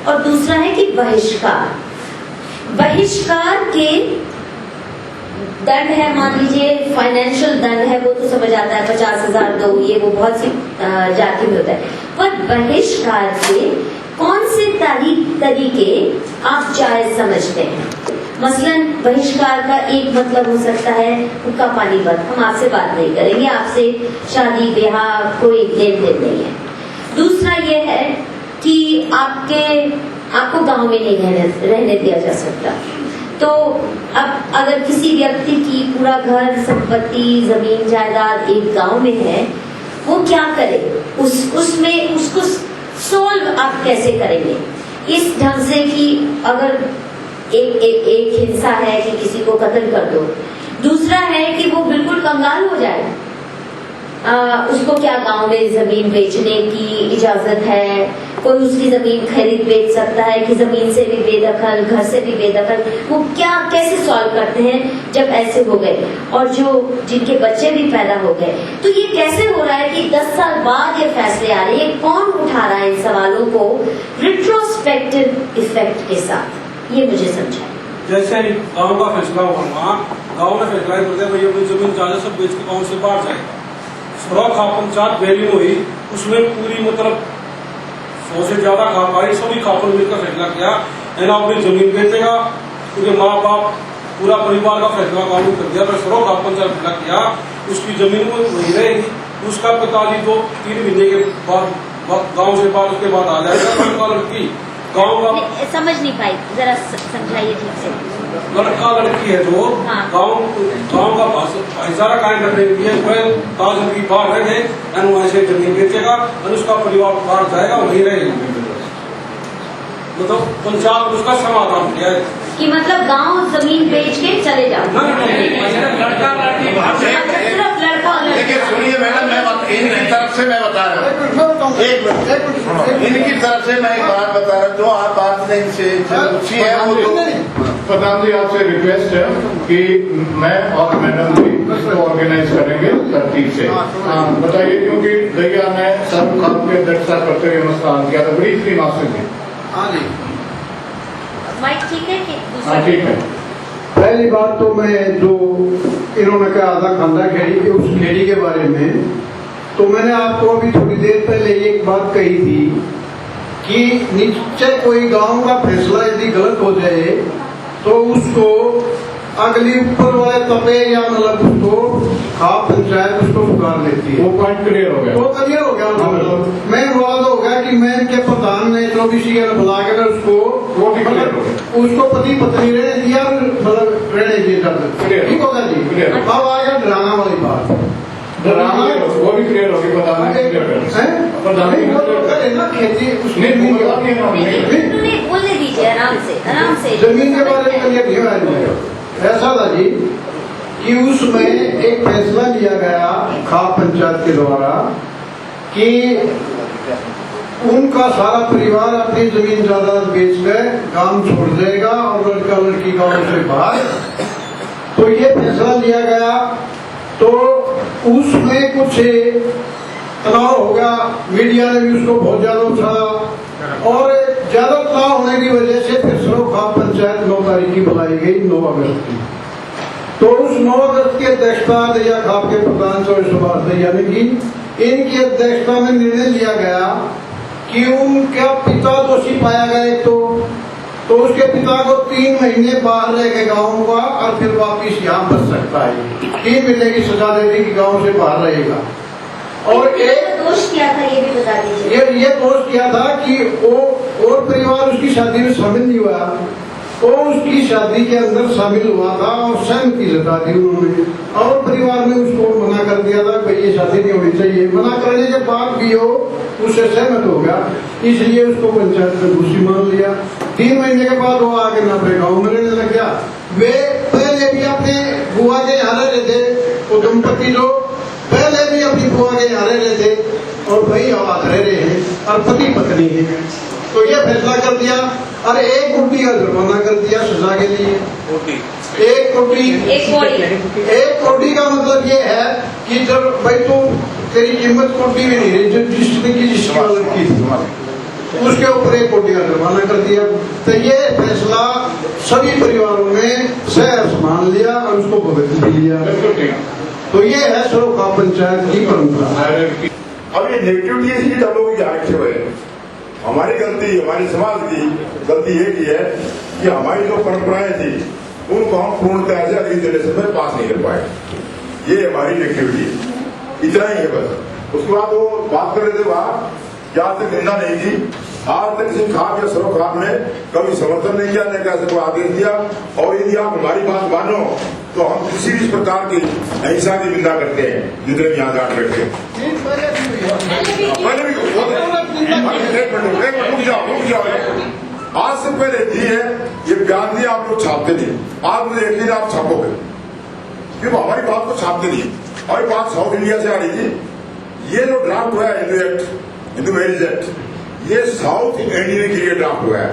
और दूसरा है कि बहिष्कार। बहिष्कार के दंड है, मान लीजिए फाइनेंशियल दंड है, वो तो समझ आता है 50,000 दो, ये वो बहुत सी जाति में होता है। पर बहिष्कार के कौन से तरीके आप जायज समझते हैं? मसलन बहिष्कार का एक मतलब हो सकता है हुक्का पानी बंद, हम आपसे बात नहीं करेंगे, आपसे शादी ब्याह कोई लेन देन नहीं है। दूसरा ये है कि आपको गांव में नहीं रहने दिया जा सकता। तो अब अगर किसी व्यक्ति की पूरा घर संपत्ति जमीन जायदाद एक गांव में है, वो क्या करे? उसमें उसको सोल्व आप कैसे करेंगे इस ढंग से कि अगर एक हिंसा है कि किसी को कत्ल कर दो, दूसरा है कि वो बिल्कुल कंगाल हो जाए, उसको क्या गांव में जमीन बेचने की इजाजत है? कोई उसकी जमीन खरीद बेच सकता है कि जमीन से भी बेदखल, घर से भी बेदखल? वो क्या कैसे सॉल्व करते हैं जब ऐसे हो गए? और जो जिनके बच्चे भी पैदा हो गए, तो ये कैसे हो रहा है कि 10 साल बाद ये फैसले आ रहे हैं? कौन उठा रहा है इन सवालों को रिट्रोस्पेक्टिव इफेक्ट के साथ? ये मुझे समझाए। जैसे गाँव का फैसला हुआ, गाँव ने फैसला करते भैया अपनी जमीन जायदाद सब बेच के गाँव से बाहर जाएगा। सौ खा पंचायत बेरी हुई, उसमें पूरी मतलब 100 से ज्यादा खा पाई, सभी खापों ने मिलकर फैसला किया है ना अपनी जमीन बेचेगा, क्योंकि माँ बाप पूरा परिवार का फैसला कानून कर दिया। सौ खा पंचायत फैसला किया, उसकी जमीन वो वही रहेगी। उसका 45-3 महीने के बाद गाँव से बाहर, उसके बाद आ जाएगा लड़की। गाँव का समझ नहीं पाई, जरा समझाइए ठीक से। लड़का लड़की है जो गाँव का भाईचारा कायम रखने के लिए ताज की बाहर रहे वहाँ से जमीन बेचेगा और उसका परिवार बाहर जाएगा, वहीं रहेगा। मतलब पंचायत उसका समाधान किया है कि मतलब गांव जमीन बेच के चले जाओ। लड़का देखिए सुनिए मैडम, इनकी तरफ से मैं बता रहा हूँ, एक मिनट, इनकी तरफ से मैं एक बात बता रहा हूँ। जो आप बात ने इनसे पूछी है वो तो प्रधान जी आपसे रिक्वेस्ट है कि मैं और मैडम जी इसको ऑर्गेनाइज करेंगे तरतीब से। बताइए, क्योंकि दैया ने सब काम के दक्षा करते हुए मसला हल किया था, ब्रीफली मास्टर जी। माइक ठीक है कि हाँ ठीक है। पहली बात तो मैं जो इन्होंने कहा था खंदा खेड़ी के, उस खेड़ी के बारे में, तो मैंने आपको अभी थोड़ी देर पहले एक बात कही थी कि निश्चय कोई गांव का फैसला यदि गलत हो जाए तो उसको अगली ऊपर वाले तपे या मतलब उसको खाप पंचायत उसको पुकार लेती है। वो पॉइंट क्लियर हो गया, वो क्लियर हो गया। मतलब मैं वादा हो गया कि मैं के प्रधान ने 24 बुला के उसको वो भी क्लियर हो गया, उसको पति पत्नी रहने दिया, मतलब रहने दिया। ठीक होगा जी। अब आ गया डराना वाली बात। डराना वो भी क्लियर होगी। प्रधान बोलने दीजिए आराम से जमीन के बारे में क्लियर ऐसा था जी कि उसमें एक फैसला लिया गया खाप पंचायत के द्वारा कि उनका सारा परिवार अपनी जमीन जायदाद बेचकर गांव छोड़ देगा और लड़का लड़की गांव से बाहर। तो ये फैसला लिया गया, तो उसमें कुछ तनाव होगा, मीडिया ने भी उसको बहुत ज्यादा उठाया और ज्यादा तनाव होने की वजह से फिर सरों खाप पंचायत 9 तारीख की बुलाई गई, 9 अगस्त की। तो उस 9 अगस्त की अध्यक्षता दैया खाप के प्रधान सुभाष दैया ने की। इनकी अध्यक्षता में निर्णय लिया गया कि उनका पिता दोषी पाया गया तो उसके पिता को 3 महीने बाहर रह के गाँव का और फिर वापिस यहाँ बच सकता है। 3 महीने की सजा दे दी कि गाँव से बाहर रहेगा। और एक दोष किया था, ये भी बता दीजिए। ये दोष किया था कि वो और परिवार उसकी शादी में शामिल नहीं हुआ, वो उसकी शादी के अंदर शामिल हुआ था और सहमति जता दी उन्होंने, और परिवार ने उसको मना कर दिया था भाई ये शादी नहीं होनी चाहिए। मना करने के बाद भी वो उससे सहमत हो गया, इसलिए उसको पंचायत में दोषी मान लिया। 3 महीने के बाद वो आगे ना अपने गाँव में रहने लग गया। वे पहले भी अपने बुआ के यहाँ रह रहे थे, वो दंपति जो पहले भी अपनी बुआ के यहाँ रह रहे थे और भाई आवाज रह रहे हैं और पति पत्नी है। तो ये फैसला कर दिया और 1 कोटी का जुर्माना कर दिया सजा के लिए। 1 कोटी का मतलब ये है कि जब भाई तो तेरी कीमत कोटी में नहीं रही, जो जिसने की जिसकी वालत की थी उसके ऊपर 1 कोटी का जुर्माना रवाना कर दिया। तो ये फैसला सभी परिवारों ने सहर्ष मान लिया और उसको भुगत भी लिया। बिल्कुल ठीक। तो ये है सरोखा पंचायत की परंपरा। अब ये नेगेटिविटी इसलिए डबलों की जाहिर से हुए हमारी गलती, हमारे समाज की गलती ये की है कि हमारी जो परंपराएं थी उनको हम पूर्णतः से अगली जनरेशन में पास नहीं कर पाए। ये हमारी नेगेटिविटी, इतना ही है बस। उसके बाद वो बात कर रहे थे वहां क्या आज तक निंदा नहीं की, आज तक किसी खाप या सरोखाप में कभी समर्थन नहीं किया, न कैसे कोई आदेश दिया। और यदि आप हमारी बात मानो तो हम किसी भी प्रकार की अहिंसा की निंदा करते हैं जितने भी यहाँ जाट बैठे। पहले भी एक मिनट रुक जाओ। आज से पहले थी है ये बयान दिए आप लोग छापते नहीं, आज मुझे यकीन आप छापोगे क्योंकि हमारी बात को छापते नहीं। हमारी बात साउथ इंडिया से आ रही थी। ये जो ड्राफ्ट हुआ है हिंदू मैरिज एक्ट, ये साउथ इंडियन के लिए ड्राफ्ट हुआ है।